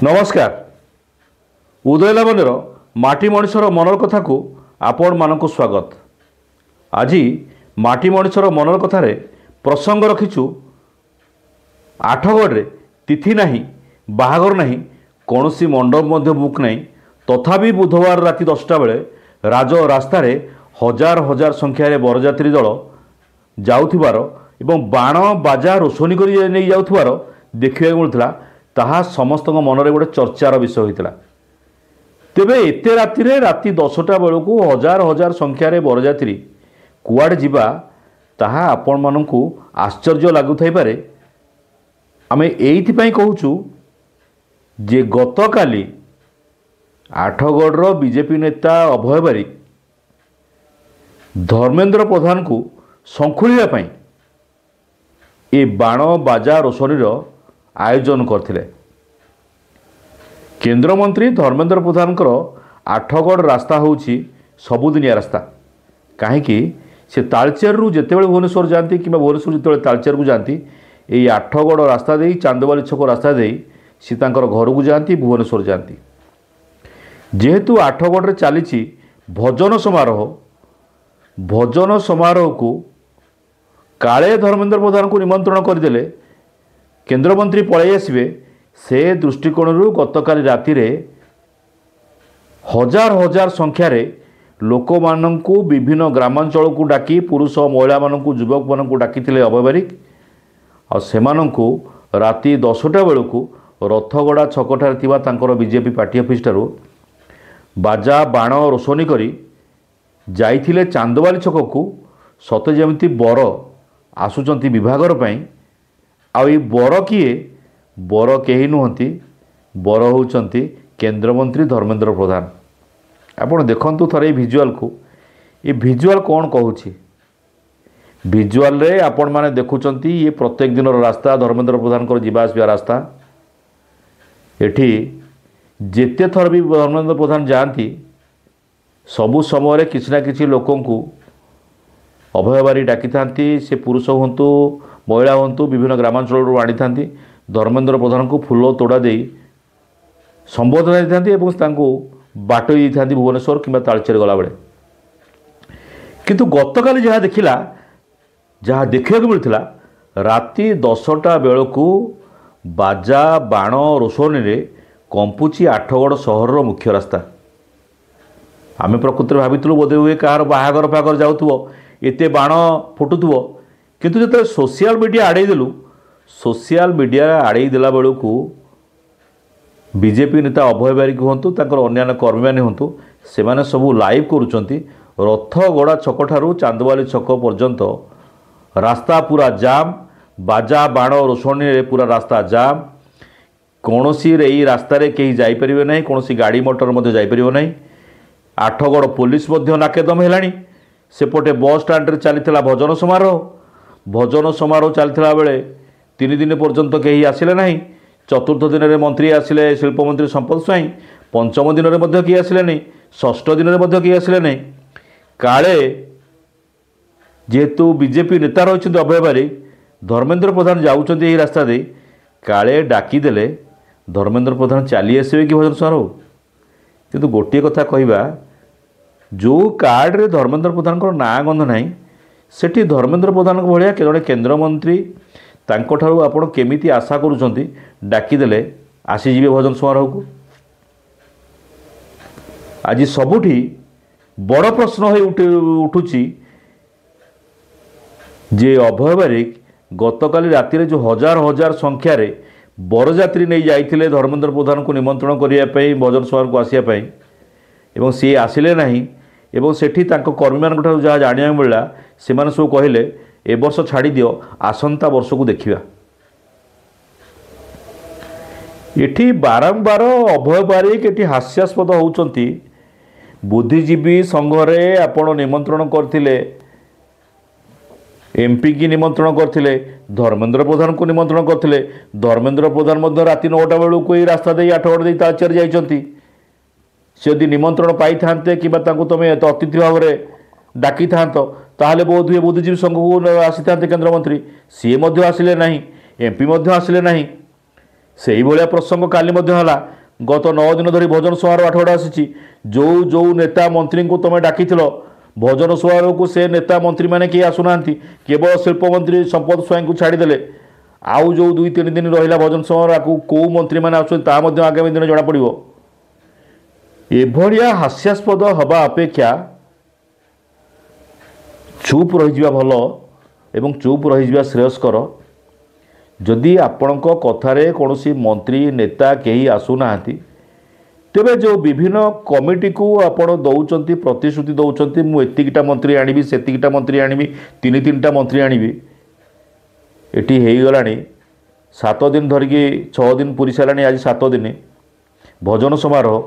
नमस्कार। उदय लावण्यर माटी मनिषर मनर कथा को आपण मानक स्वागत। आज माटी मनिषर मनर कथार प्रसंग रखिचु आठगढ़ तिथि नहीं, बाहागर नहीं, कौन सी मंडप मध्य बुक नहीं, तथापि बुधवार राति 10टा बेले राज रास्तार हजार हजार संख्यार बरजात्री दल जाउथिबार एवं बाण बाजा रोशनी कर नहीं जाउथिबार देखिବାକୁ मिलता। ताहा समस्त मनरे गोटे चर्चार विषय होता। तेबे एते रातिरे राति 10टा बेलू हजार हजार संख्यार बरजात्री कुआड़े जिबा ताहा आपण मानकु आश्चर्य लगुथाई पारे। आमे एइथिपाई कहूचु जे गतकाली आठगढ़ बीजेपी नेता अभय बारिक धर्मेंद्र प्रधान को संखुलिया पाई ए बाण बाजा रोशनीर आयोजन करथिले। केंद्रमंत्री धर्मेंद्र प्रधान आठगढ़ रास्ता होउछि सबुदिनिया रास्ता। कहीं से तालचेर रु जितेबाला भुवनेश्वर जाती कि भुवनेश्वर जिते तालचेर को जाती यही आठगढ़ रास्ता दे चांदबाली छक रास्ता दे सी तांकर घर को जाती भुवनेश्वर जाती। जेहेतु आठगढ़ चली भजन समारोह को काले धर्मेंद्र प्रधान को निमंत्रण करदेले केंद्रमंत्री पलि आसबे से दृष्टिकोण गतकाली राति हजार हजार संख्यार लोक मानू विभिन्न ग्रामांचल को डाकी पुरुष महिला मानू युवक मानू डाकी अभय बारिक आमानू राति 10टा बेलू रथगड़ा छकठार बीजेपी पार्टी ऑफिस ठारू बाजा बाण रोशनी करी जाइथिले चांदबाली छक को सते जमिति बर आसुचंती विभागर पई। आ बर किए बर कहीं नुहति बर होउचंती केंद्रमंत्री धर्मेंद्र प्रधान। आपण देखंतु थरे भिजुआल को ये भिजुआल कौन कहूची। भिजुआल रे आपण माने देखुचंती ये प्रत्येक दिन रास्ता धर्मेंद्र प्रधान को जीवा आसवा रास्ता। एठी जेते थर भी धर्मेंद्र प्रधान जाती सबु समय किसी ना किसी लोकों को अभय बारी डाकी थांती। से पुरुष हूँ महिला हूँ विभिन्न ग्रामांचल आनी था धर्मेंद्र प्रधान को फूल तोड़ा दे संबोधना देते बाट था भुवनेश्वर कि तालचेर गला बेले। किंतु गतकाली जहाँ देखला जहाँ देखा मिलता राति 10टा बेलू बाजा बाण रोशनी रे कंपुची आठगढ़ सहर मुख्य रास्ता। आमे प्रकृति भाविलु बोधे हुए कहार बाहागर फागर जाऊथुबो एते बाण फुटुथुबो। किंतु जो सोशल मीडिया आड़े देलु सोशल मीडिया आड़े देला बेलू को बीजेपी नेता अभय बारिक हूँ अन्य कर्मी मैंने हूँ से मैंने सबू लाइव करुँच रथगड़ा छक ठारू चांदबाली छक पर्यंत रास्ता पूरा जाम बाजा बाण रोशनी पूरा रास्ता जाम। कौन सी रास्तार कहीं जापर ना कौन गाड़ी मोटर जापर ना। आठगढ़ पुलिस नाकेदम है सेपटे बस स्टाण्ड चली भजन समारोह चलता बेले 3 दिन पर्यंत कहीं आसिले ना। चतुर्थ दिन में मंत्री आसिले शिल्प मंत्री संपद स्वाई, पंचम दिन में किए आसिले नहीं, षष्ठ दिन में किए आसिले नहीं। काले जेहेतु बीजेपी नेता रही अभय बारिक धर्मेंद्र प्रधान जाऊँच रास्ता दे काले डाकीदेले धर्मेंद्र प्रधान चली आसवे कि भजन समारोह। किंतु गोटे कथा कहवा जो कार्ड रे धर्मेंद्र प्रधान को ना गंध ना सेठी धर्मेंद्र प्रधान भाया जड़े केन्द्रमंत्री तांको आपण केमिति आशा करुँच डाकीदेले आसीजे भजन समारोह को। आज सबुठी बड़ प्रश्न उठुची जे अभय बारिक गतकाली राति जो हजार हजार संख्यार बरजात्री नहीं जाइथिले धर्मेंद्र प्रधान को निमंत्रण करने भजन समारोह को आसापी एवं सी आसिले नहीं एवं सेठी तांको कर्मी मान जहाँ जाना मिलला से सब कहले ए वर्ष छाड़ी दियो आसंता वर्ष को देखिबा। एठी बारंबार अभय बारिक एठी हास्यास्पद होउचंती। बुद्धिजीवी संघरे आपण निमंत्रण करथिले एमपी की निमंत्रण करथिले धर्मेंद्र प्रधान को निमंत्रण करथिले। धर्मेंद्र प्रधान मध्य राति 9टा बेलू कोई रास्ता दे आठगढ़ दे तालचेर जाइचंती। से यदि निमंत्रण पाई थांते कि तुम अतिथि भाव में डाकी था ताहले बोध हुए बुद्धिजीवी संघ को आसी था केन्द्रमंत्री सी आसिले ना एमपी आसिले ना से भाया प्रसंग काली गत 9 दिन धरी भोजन समारोह आठगड़ आसी जो जो नेता मंत्री को तुम डाकी भोजन समारोह को से नेता मंत्री मैंने किए आसुना केवल शिल्प मंत्री संपद स्वाई को छाड़देले आउ जो 2-3 दिन रहा भोजन समारोह को कौ मंत्री मैंने आगामी दिन जना पड़ो एभलिया हास्यास्पद हवा अपेक्षा चुप रही भल एवं चुप रही श्रेयस्कर जदि आपणक कथारे कौन मंत्री नेता कहीं आसुना तेबे जो विभिन्न कमिटी को आपण दौरान प्रतिश्रुति दौरान मुझे मंत्री आनी सेतिकिटा मंत्री आनी 3-3टा मंत्री आनी एटी हो गला 7 दिन धरिकी 6 दिन पूरी सारा आज 7 दिन भोजन समारोह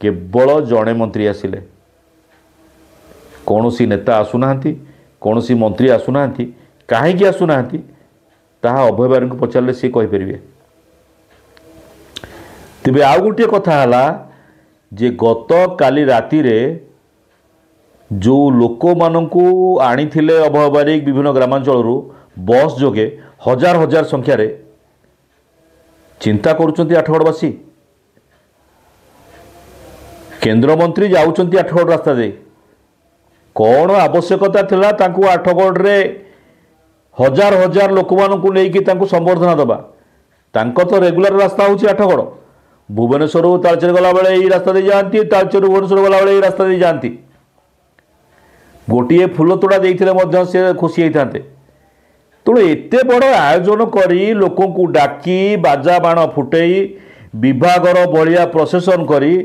केवल जड़े मंत्री आसिले कौन नेता आसुना कौन मंत्री आसुना कहीं आसुना ताहा अभय बारिक को पचारे सी कहींपर तेबे आउ गोटे कथा है जे गत काली राति रे जो लोक मानू आनी अभय बारिक विभिन्न ग्रामांचल बस जोगे हजार हजार संख्यार चिंता करुँच आठगड़वासी केंद्रमंत्री जाऊँच आठगड़ रास्ता दे कौन आवश्यकता थिला तांकु आठगड़ रे हजार हजार लोक मानू नहीं संबर्धना दबा तांको तो रेगुलर रास्ता होची आठगड़ भुवनेश्वर तालचेर गला बेले यही रास्ता दे जाती तालचेर भुवनेश्वर गला बेले यही रास्ता दे जाती गोटे फूल तोड़ा देते से खुशी होता तेणु एत बड़ आयोजन करी लोकों को डाकी बाजा बाण फुटई विभागर भाया प्रसेसन करी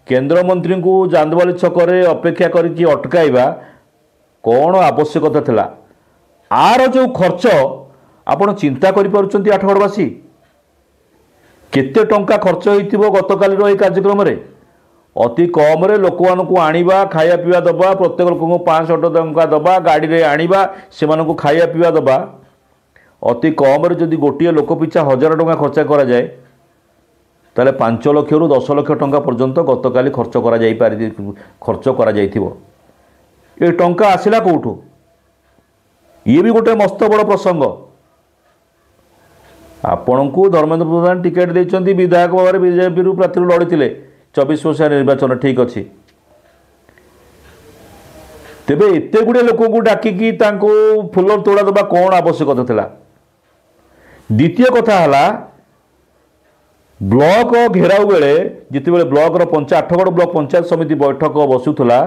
केंद्रमंत्री को चांदबाली छकरे अपेक्षा करके अटकाइबा कौन आवश्यकता थिला आर जो खर्च आपण चिंता करि पारुचंती आठगड़वासी केते टंका खर्च होइतिबो गतकाली रो ए कार्यक्रम रे अति कम रे लोक मानकु आनिबा खाया पीवा दबा प्रत्येक लोक को 500 टंका दबा गाड़ी रे आनिबा से मानकु खाया पीवा दबा अति कम रे जदि गोटिए लोक पिछा 1000 टंका खर्च करा जाए ताले 5 लाख रु 10 लाख टंका पर्यंत गतकाली खर्च करा जाई पारि खर्च करा जाइथिबो ए टंका आसिला कोठू ये भी गोटे मस्त बड़ प्रसंग आपण को धर्मेंद्र प्रधान टिकेट देते विधायक भाव में बीजेपी प्रार्थी लड़ी 24 मसीहा निर्वाचन ठीक अच्छी तेबे एते गुड़े लोक को डाकिकी फूल तोड़ा दबा कौन आवश्यकता थिला द्वितीय कथा है ब्लॉक घेराव बेले जिते बेले ब्लॉक आठगड़ ब्लॉक पंचायत समिति बैठक बसुला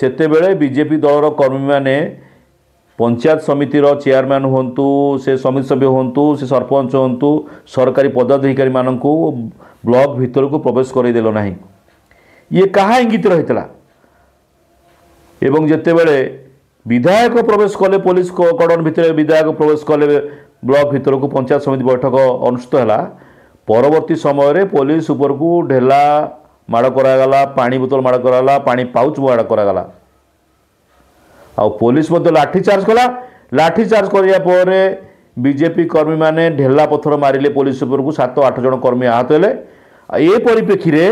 सेते बेले बीजेपी दलर कर्मी माने पंचायत समितिर चेयरमैन हूँ से समिति सभ्य हूँ से सरपंच हूँ सरकारी पदाधिकारी मानू ब्लॉक भितर को प्रवेश करदेल ना ये कहा इंगित रही एवं जिते बड़े विधायक प्रवेश कले पुलिस कड़न भितर विधायक प्रवेश कले ब्लॉक भितर को पंचायत समिति बैठक अनुष्ठित है परवर्ती समय रे पुलिस ऊपर को ढेला माड़ करागला पानी बोतल माड़ कराला पानी पाउच माड़ करागला आ पुलिस लाठीचार्ज कला लाठीचार्ज करने बीजेपी कर्मी माने ढेला पत्थर मारिले पुलिस ऊपर को 7-8 जन कर्मी आहत हेले ए परिप्रेक्षी रे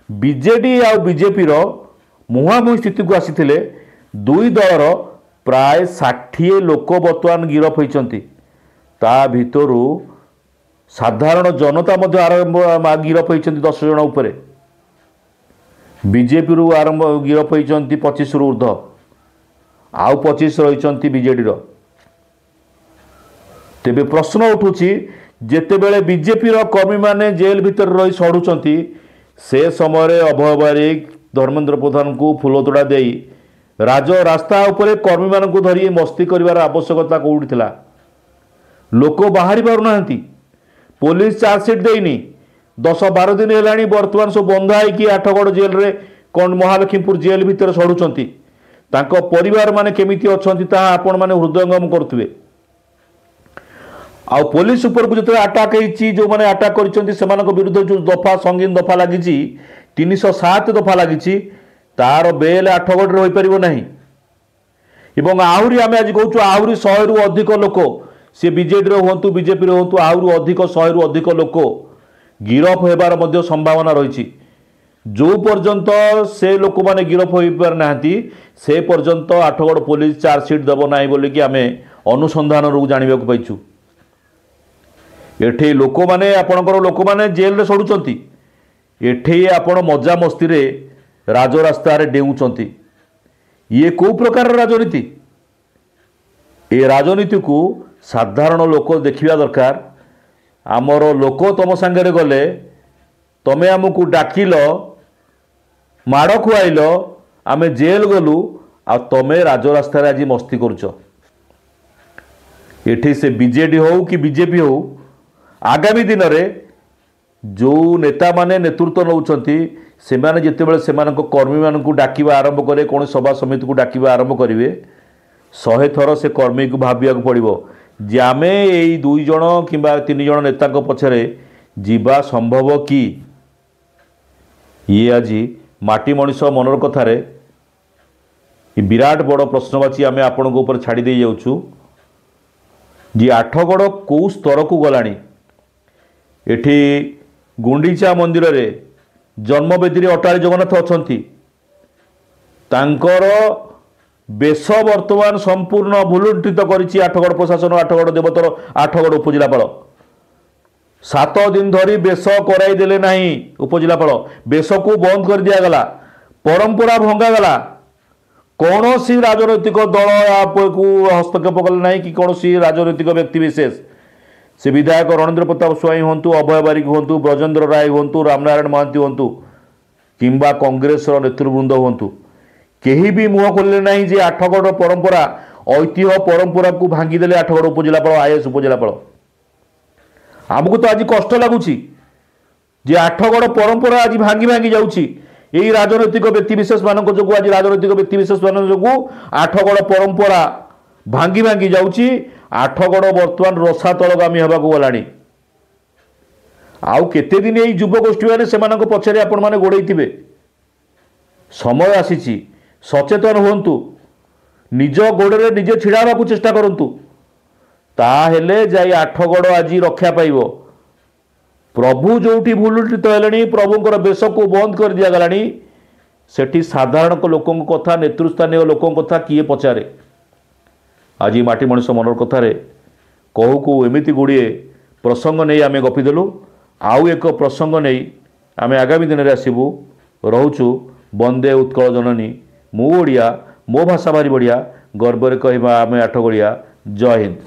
बीजेडी आ बीजेपी रो मुहांमुही स्थिति को आसी दुई दलर प्राय 60 लोक बर्तमान गिरफ होती ता भितरु साधारण जनता आरंभ गिरफ होती 10 जन उपरे बीजेपी रु आरंभ गिरफ होती 25 रु ऊर्ध्व आउ 25 रही बीजेडी रो तेबे प्रश्न उठुची जेतेबेले बीजेपी रो कर्मी माने जेल भितर रही सड़ुचंती से समय अभय बारिक धर्मेंद्र प्रधान को फूल तोड़ा दे राज रास्ता उपरे कर्मी मानकु धरी मस्ती करिवार आवश्यकता कोउठी थिला लोक बाहरी पारुना पुलिस चार्जसीट देनी 10-12 दिन हेलानी वर्तमान सब बंधा है आठगड़ जेल रे कौन महालक्ष्मीपुर जेल भितर सड़ुचंती तांको परिवार माने केमिति अछंती ता आपण माने हृदयंगम करथुवे आ पुलिस ऊपर को जते अटैक हेची जो माने अटैक करिसंती सेमानक विरुद्ध जो दफा संगीन दफा लागिची 307 दफा लागिची तार बेल आठगड़ रे होई परिबो नाही एवं आहुरी आमे आज कहूछु आहुरी 100 रु अधिक लोक से बीजेडी रो होंतु बीजेपी रो होंतु आहुरी अधिक 100 रु अधिक लोक गिरफ हेबार मध्य संभावना रही जो पर्यंत से लोक माने गिरफ हो पार नाहंती से पर्यंत आठगड़ पुलिस चार्जसीट देव ना बोलिकी आमे अनुसंधान रू जानिबा को पाइछु एठे लोक माने आपणकर लोक माने जेल रे सडुचंती एठे आपण मजा मस्ती रे राजरास्ता रे डेउचंती ये को प्रकार राजनीति ए राजनीति को साधारण लोक देखिबा दरकार आमर लोक तुम सांगे गले तमें आमको डाकिल माड़ खुआइल आमे जेल गलु आ तमें राजरास्ता आज मस्ती करुच एठी से बीजेडी हो कि बीजेपी हो आगामी दिन में जो नेता माने नेतृत्व नौकरी से जितेबाला से कर्मी मान डाकिबा आरंभ करे कौन सभा समिति को डाकिबा आरंभ करेंगे 100 थर से कर्मी को भाविया पड़ो जे आम यही 2 जन कि 3 जन नेता पछरे जीवा संभव कि ये आज माटी मनीष मनर कथार विराट बड़ प्रश्नवाची आम आपण ऊपर छाड़ी दे जाऊँ जी आठगड़ कौ स्तर को गलानी एठी गुंडीचा मंदिर रे जन्मवेदी अटारी जगन्नाथ अछंती तांकर बेश वर्तमान संपूर्ण भुलुंठित करिछि आठगड़ प्रशासन आठगड़ देवतर आठगड़ उपजिलापाल 7 दिन धरी बेश कराई देले नहीं उपजिलापाल बेश को बंद कर दिया गला परंपरा भंगा गला कौन सी राजनैतिक दल को हस्तक्षेप कले ना कि कौन सी राजनैतिक व्यक्ति विशेष से विधायक रणेंद्र प्रताप स्वाई हूँ अभय बारिक हूँ ब्रजेंद्र राय हूँ रामनारायण महांती हूँ किंबा कांग्रेस नेतृवृंद हूँ केही भी मुह खोलिले ना जे आठगड़ परंपरा ऐतिह्य परंपरा को भांगीदेले आठगड़ उपजिलापाल आईएएस उपजिलापाल आमको तो आज कष्ट लगुच जे आठगड़ परंपरा आज भांगी भांगी जाऊँगी यही राजनैतिक व्यक्तिशेष मान जो आज राजनैतिक व्यक्तिशेष मान जो आठगड़ परंपरा भांगी भांगी जाऊँगी आठगड़ बर्तमान रसातलगामी होगा गलानी आउ केते दिन यही युवगोष्ठी मैंने से पछरे आपण मैंने गोड़े समय आसी सचेतन हूँ निज गोड़े निजे छिड़ा को चेष्टा करूँ ताहेले जाई आठगड़ आज रक्षा पाइब प्रभु जोटी भूलुंठित हेले प्रभुंर बेश को बंद कर दिया गलानी सेठी साधारण लोकों कथा नेतृस्थानीय लोकों कथा किए पचारे आज माटी मनीष मनर कथार कहू को एमती गुड़िए प्रसंग नहीं आम गपिदेलु आउ एक प्रसंग नहीं आम आगामी दिन में आसबू रोचु वंदे उत्कल जननी मु ओडिया मो भाषा भारी बढ़िया गर्व रे कहबा आम आठगड़िया जय हिंद।